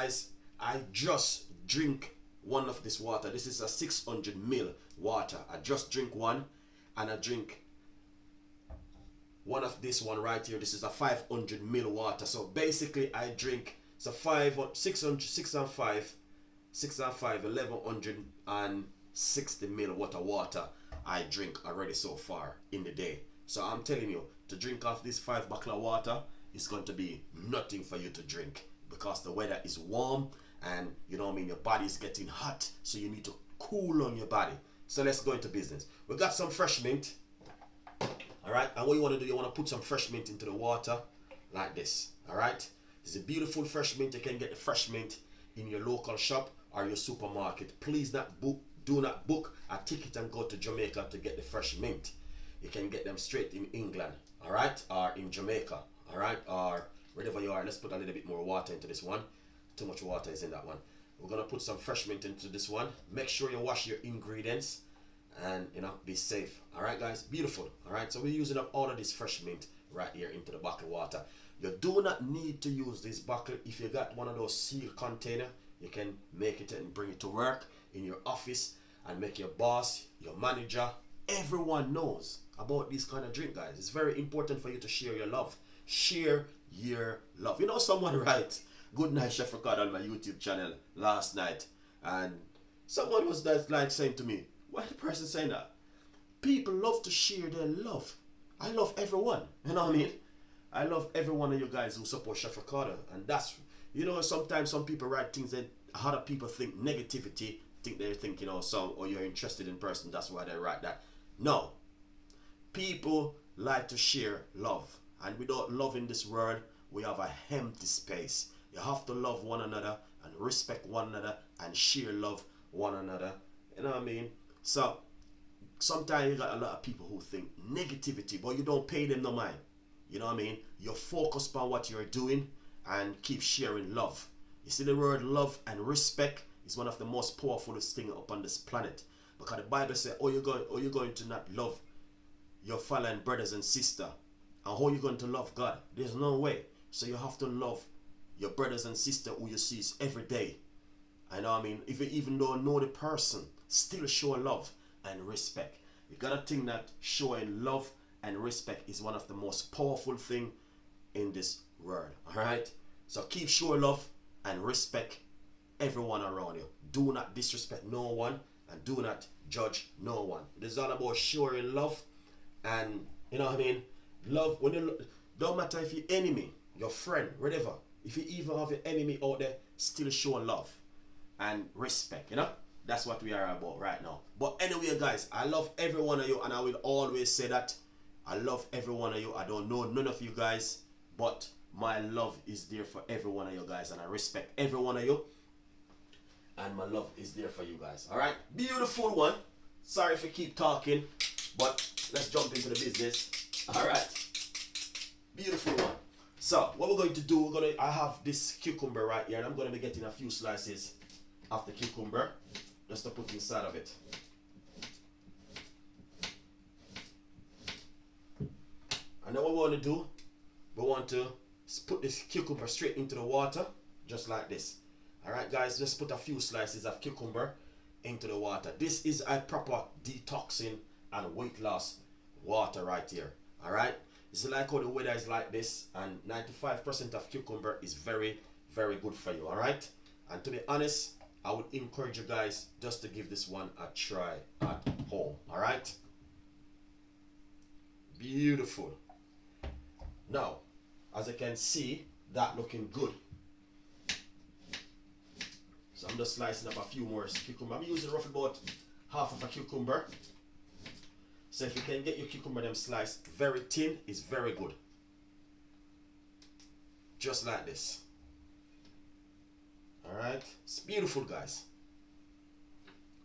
Guys, I just drink one of this water. This is a 600 ml water. I just drink one, and I drink one of this one right here. This is a 500 ml water. So basically I drink, so 600, 1160 ml worth of water I drink already so far in the day. So I'm telling you, to drink off this 5 bottle of water is going to be nothing for you to drink, because the weather is warm and you know what I mean, your body is getting hot, so you need to cool on your body. So let's go into business. We got some fresh mint. Alright, and what you want to do, you want to put some fresh mint into the water like this. Alright, it's a beautiful fresh mint. You can get the fresh mint in your local shop or your supermarket. Please do not book a ticket and go to Jamaica to get the fresh mint. You can get them straight in England, alright, or in Jamaica, alright, or wherever you are. Let's put a little bit more water into this one. Too much water is in that one. We're gonna put some fresh mint into this one. Make sure you wash your ingredients and be safe. Alright guys, beautiful. Alright, so we're using up all of this fresh mint right here into the bottled water. You do not need to use this bottle. If you got one of those sealed container, you can make it and bring it to work in your office and make your boss, your manager, everyone knows about this kind of drink, guys. It's very important for you to share your love. Share your love. Someone write good night Chef Ricardo on my YouTube channel last night, and someone was like saying to me, why the person saying that? People love to share their love. I love everyone. You know what I mean? I love every one of you guys who support Chef Ricardo. And that's, sometimes some people write things that other people think negativity, think they think, or you're interested in person, that's why they write that. No. People like to share love. And without love in this world, we have a empty space. You have to love one another and respect one another and share love one another. You know what I mean? So sometimes you got a lot of people who think negativity, but you don't pay them no mind. You know what I mean? You're focused on what you're doing and keep sharing love. You see, the word love and respect is one of the most powerful things upon this planet. Because the Bible says, you're going to not love your fellow brothers and sisters. And how are you going to love God? There's no way. So you have to love your brothers and sisters who you see every day. I know what I mean? If you even don't know the person, still show love and respect. You gotta think that showing love and respect is one of the most powerful things in this world. Alright? So keep showing love and respect everyone around you. Do not disrespect no one and do not judge no one. It's all about showing love, and you know what I mean? Love, don't matter if your enemy, your friend, whatever. If you even have an enemy out there, still show love and respect, That's what we are about right now. But anyway, guys, I love every one of you, and I will always say that. I love every one of you. I don't know none of you guys, but my love is there for every one of you guys, and I respect every one of you, and my love is there for you guys. Alright? Beautiful one. Sorry if I keep talking, but let's jump into the business. Alright. Beautiful one. So what we're going to do, I have this cucumber right here, and I'm going to be getting a few slices of the cucumber just to put inside of it. And then what we want to do, we want to put this cucumber straight into the water, just like this. Alright guys, just put a few slices of cucumber into the water. This is a proper detoxing and weight loss water right here. Alright, it's like how the weather is like this, and 95% of cucumber is very, very good for you. Alright, and to be honest, I would encourage you guys just to give this one a try at home. Alright, beautiful. Now, as you can see, that looking good. So I'm just slicing up a few more cucumber. I'm using roughly about half of a cucumber. So if you can get your cucumber them sliced very thin, it's very good. Just like this. Alright. It's beautiful, guys.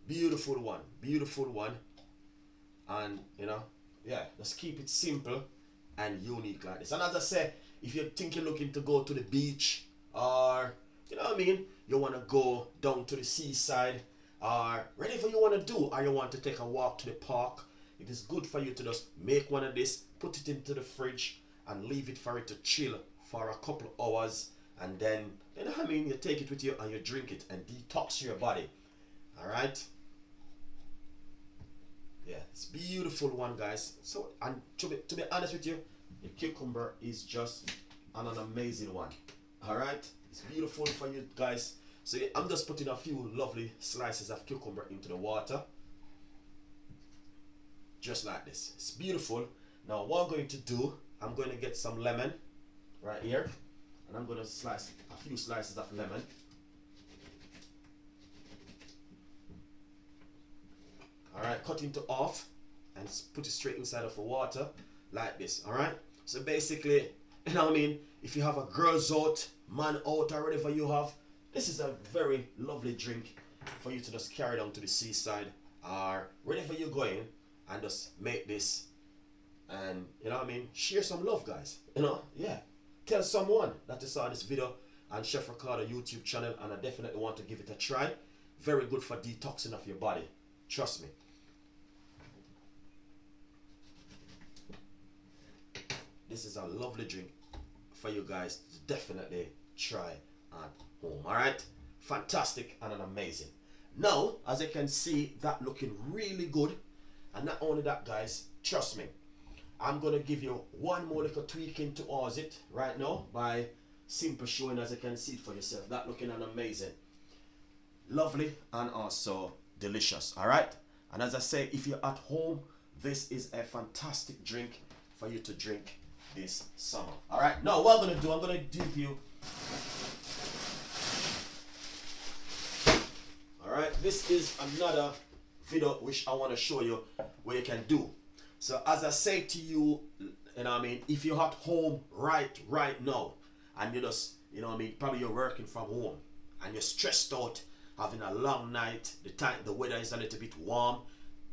Beautiful one. Beautiful one. And, yeah, just keep it simple and unique like this. And as I say, if you think you're looking to go to the beach, or you want to go down to the seaside, or whatever you want to do, or you want to take a walk to the park, it is good for you to just make one of this, put it into the fridge, and leave it for it to chill for a couple of hours, and then you know what I mean, you take it with you and you drink it and detox your body. All right. Yeah, it's beautiful one, guys. So, and to be honest with you, the cucumber is just an amazing one. All right, it's beautiful for you guys. So I'm just putting a few lovely slices of cucumber into the water, just like this. It's beautiful. Now what I'm going to do, I'm going to get some lemon right here, and I'm going to slice a few slices of lemon. All right, cut into half and put it straight inside of the water like this. All right. So basically, you know what I mean, if you have a girls out, man out, or whatever you have, this is a very lovely drink for you to just carry down to the seaside or wherever you're going, and just make this, and you know what I mean, share some love, guys. You know, yeah. Tell someone that you saw this video on Chef Ricardo YouTube channel, and I definitely want to give it a try. Very good for detoxing of your body. Trust me. This is a lovely drink for you guys to definitely try at home. All right, fantastic and an amazing. Now, as you can see, that looking really good, and not only that, guys, trust me, I'm gonna give you one more little tweaking towards it right now by simple showing, as you can see it for yourself. That looking an amazing, lovely, and also delicious. All right, and as I say, if you're at home, this is a fantastic drink for you to drink this summer. All right, now what I'm gonna do, I'm gonna give you, all right, this is another video which I want to show you what you can do. So as I say to you, you know what I mean, if you're at home right now, and you just, you know what I mean, probably you're working from home and you're stressed out, having a long night, the weather is a little bit warm,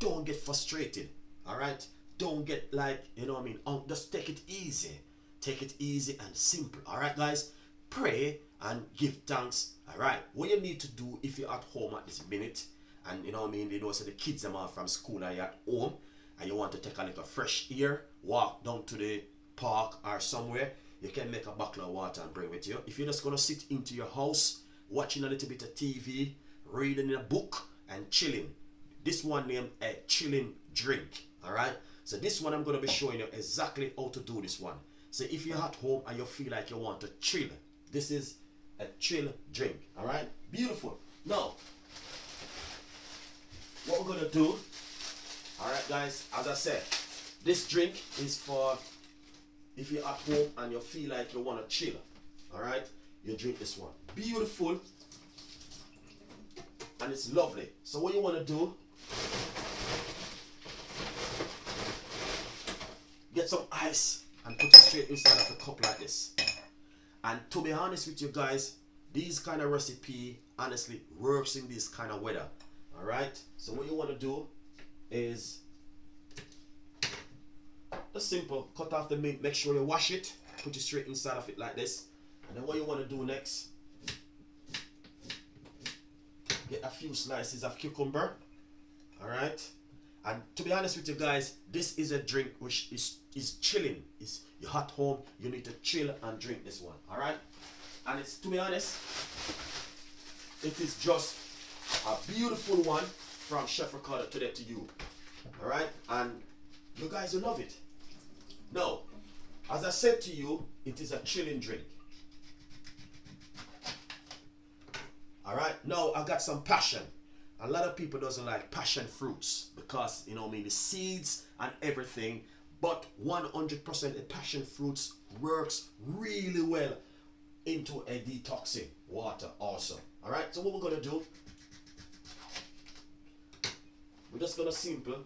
don't get frustrated. All right, don't get like, you know what I mean, just take it easy. Take it easy and simple. All right, guys, pray and give thanks. All right, what you need to do if you're at home at this minute, and you know what I mean, you know, so the kids are from school and you're at home and you want to take a little fresh air, walk down to the park or somewhere, you can make a bottle of water and bring with you. If you're just gonna sit into your house watching a little bit of TV, reading a book and chilling, this one named a chilling drink. All right, so this one I'm going to be showing you exactly how to do this one. So if you're at home and you feel like you want to chill, this is a chill drink. All right, beautiful. Now what we're going to do, all right, guys, as I said, this drink is for if you're at home and you feel like you want to chill. All right, you drink this one. Beautiful, and it's lovely. So what you want to do, get some ice and put it straight inside of the cup like this. And to be honest with you guys, these kind of recipe honestly works in this kind of weather. All right, so what you want to do is just simple, cut off the meat, make sure you wash it, put it straight inside of it like this. And then what you want to do next, get a few slices of cucumber. All right, and to be honest with you guys, this is a drink which is chilling. You're at home, you need to chill and drink this one. All right, and it's, to be honest, it is just a beautiful one from Chef Ricardo today to you. All right, and you guys will love it. Now, as I said to you, it is a chilling drink. All right, now I got some passion. A lot of people doesn't like passion fruits because, you know what I mean, the seeds and everything, but 100% the passion fruits works really well into a detoxing water also. All right, so what we're gonna do, we're just gonna simple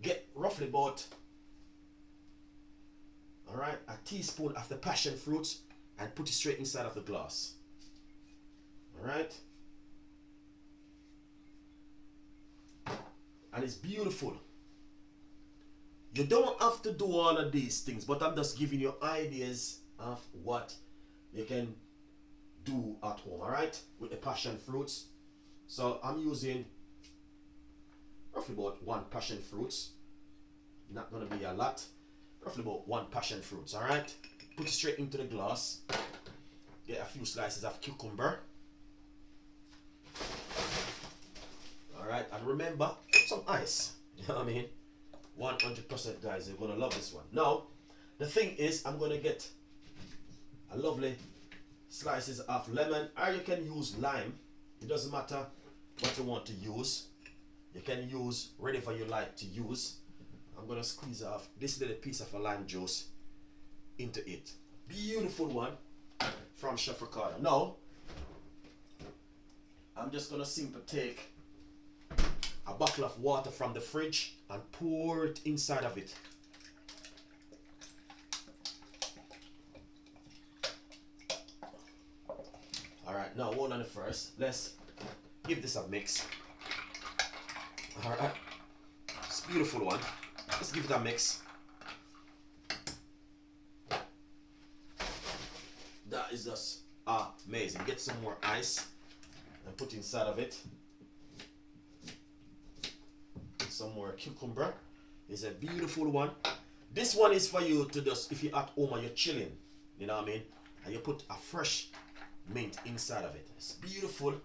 get roughly about, all right, a teaspoon of the passion fruits and put it straight inside of the glass. All right, and it's beautiful. You don't have to do all of these things, but I'm just giving you ideas of what you can do at home, all right, with the passion fruits. So I'm using roughly about 1 passion fruits, not gonna be a lot, roughly about 1 passion fruits. All right, put it straight into the glass. Get a few slices of cucumber. Alright, and remember, put some ice. You know what I mean? 100% guys, you're gonna love this one. Now, the thing is, I'm gonna get a lovely slices of lemon, or you can use lime. It doesn't matter what you want to use. You can use whatever you like to use. I'm gonna squeeze off this little piece of a lime juice into it. Beautiful one from Chef Ricardo. Now, I'm just gonna simply take a bottle of water from the fridge and pour it inside of it. Alright, now hold on it first. Let's give this a mix. Alright, it's a beautiful one. Let's give it a mix. That is just amazing. Get some more ice and put inside of it. Some more cucumber. It's a beautiful one. This one is for you to just, if you're at home and you're chilling, you know what I mean, and you put a fresh mint inside of it. It's beautiful,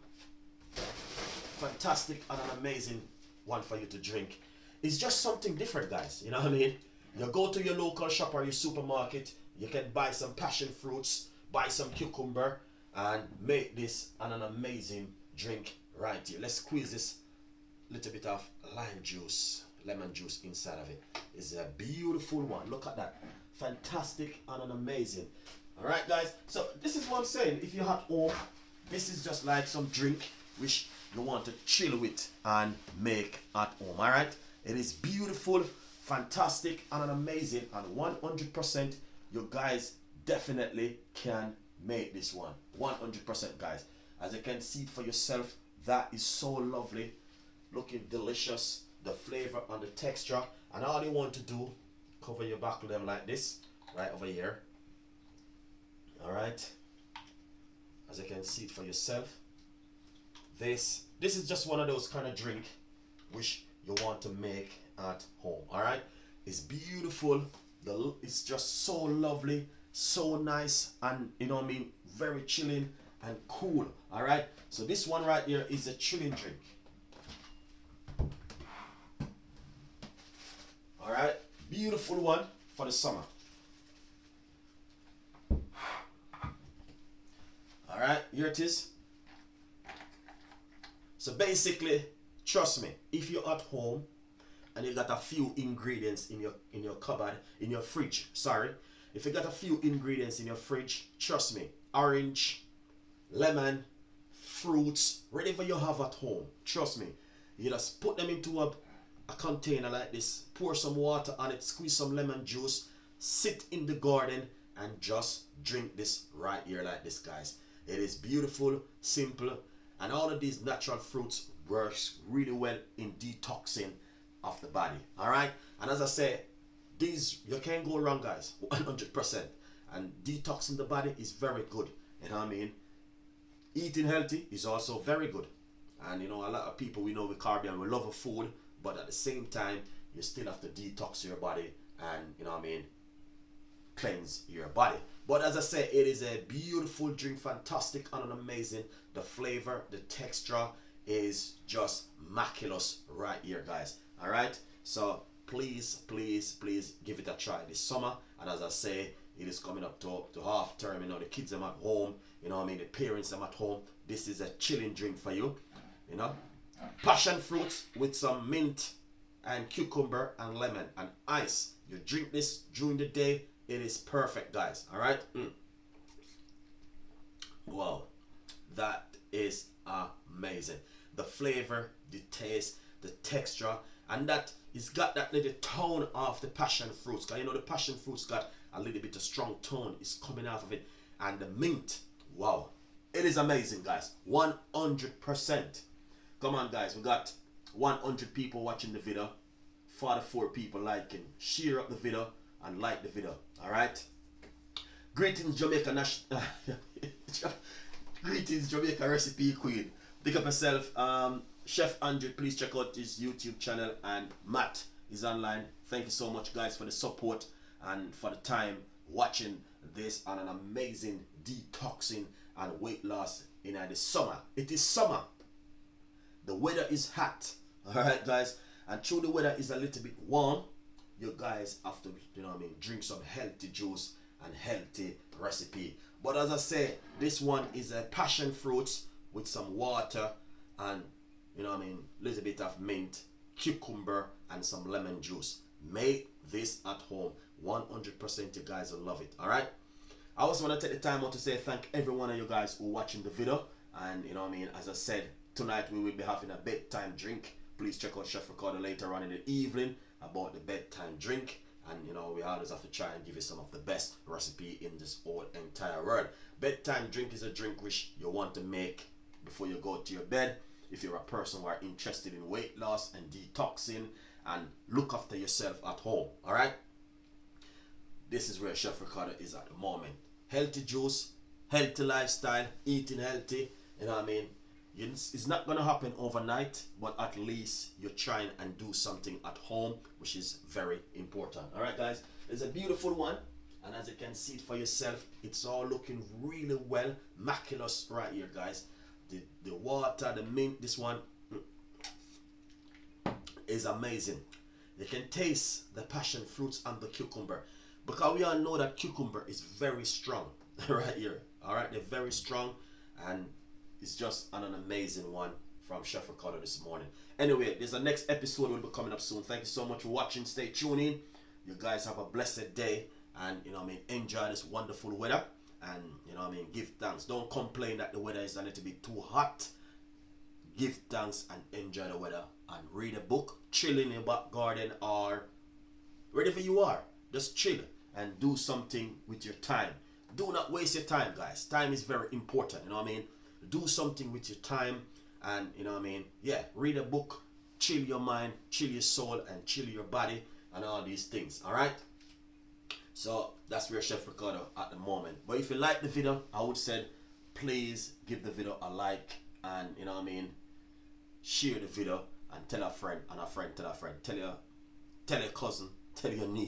fantastic, and an amazing one for you to drink. It's just something different, guys. You know what I mean? You go to your local shop or your supermarket, you can buy some passion fruits, buy some cucumber, and make this an amazing drink right here. Let's squeeze this little bit of lime juice, lemon juice inside of it. It's a beautiful one. Look at that. Fantastic and an amazing. Alright guys, so this is what I'm saying. If you're at home, this is just like some drink which you want to chill with and make at home. Alright, it is beautiful, fantastic and an amazing, and 100% you guys definitely can make this one. 100% guys. As you can see for yourself, that is so lovely, looking delicious, the flavor and the texture. And all you want to do, cover your back with them like this, right over here. Alright, as you can see it for yourself, this is just one of those kind of drink which you want to make at home. Alright, it's beautiful, it's just so lovely, so nice, and you know what I mean, very chilling and cool. Alright, so this one right here is a chilling drink. Alright, beautiful one for the summer. Alright, here it is. So basically, trust me, if you're at home and you got a few ingredients in your cupboard, in your fridge, sorry. If you got a few ingredients in your fridge, trust me, orange, lemon, fruits, whatever you have at home, trust me, you just put them into a container like this, pour some water on it, squeeze some lemon juice, sit in the garden and just drink this right here like this, guys. It is beautiful, simple, and all of these natural fruits works really well in detoxing of the body. Alright, and as I say, these you can't go wrong, guys. 100%. And detoxing the body is very good. You know what I mean? Eating healthy is also very good. And you know, a lot of people we know with Caribbean, we love a food, but at the same time you still have to detox your body and, you know what I mean, cleanse your body. But as I say, it is a beautiful drink, fantastic and an amazing. The flavor, the texture is just miraculous right here, guys. Alright, so please give it a try this summer. And as I say, it is coming up to half term. You know, the kids are at home, you know what I mean, the parents are at home. This is a chilling drink for you. You know, passion fruits with some mint and cucumber and lemon and ice. You drink this during the day, it is perfect, guys. Alright, wow, that is amazing. The flavor, the taste, the texture, and that it's got that little tone of the passion fruits. Cause you know the passion fruits got a little bit of strong tone is coming out of it, and the mint, wow, it is amazing, guys. 100%. Come on, guys, we got 100 people watching the video, 44 people liking. Share up the video and like the video. All right. Greetings, Jamaica Greetings, Jamaica Recipe Queen. Pick up yourself. Chef Andrew, please check out his YouTube channel, and Matt is online. Thank you so much, guys, for the support and for the time watching this on an amazing detoxing and weight loss in the summer. It is summer. The weather is hot. Alright guys. And through the weather is a little bit warm, you guys have to, drink some healthy juice and healthy recipe. But as I say, this one is a passion fruits with some water and little bit of mint, cucumber and some lemon juice. Make this at home. 100% you guys will love it. Alright. I also want to take the time out to say thank every one of you guys who are watching the video. And as I said, tonight we will be having a bedtime drink. Please check out Chef Ricardo later on in the evening about the bedtime drink. And we always have to try and give you some of the best recipe in this whole entire world. Bedtime drink is a drink which you want to make before you go to your bed. If you're a person who are interested in weight loss and detoxing and look after yourself at home. Alright? This is where Chef Ricardo is at the moment. Healthy juice, healthy lifestyle, eating healthy. It's not going to happen overnight, but at least you're trying and do something at home, which is very important. All right, guys, it's a beautiful one. And as you can see it for yourself, it's all looking really well. Miraculous right here, guys. The water, the mint, this one is amazing. You can taste the passion fruits and the cucumber. Because we all know that cucumber is very strong right here. All right, they're very strong. And it's just an amazing one from Chef Ricardo this morning. Anyway, there's a next episode will be coming up soon. Thank you so much for watching. Stay tuned in. You guys have a blessed day. And, enjoy this wonderful weather. And, give thanks. Don't complain that the weather is a little bit too hot. Give thanks and enjoy the weather. And read a book. Chill in your back garden or wherever you are. Just chill and do something with your time. Do not waste your time, guys. Time is very important. Do something with your time and yeah, read a book, chill your mind, chill your soul and chill your body and all these things. All right, so that's where Chef Ricardo at the moment. But if you like the video, I would say please give the video a like and share the video and tell a friend and a friend tell a friend, tell your cousin, tell your niece.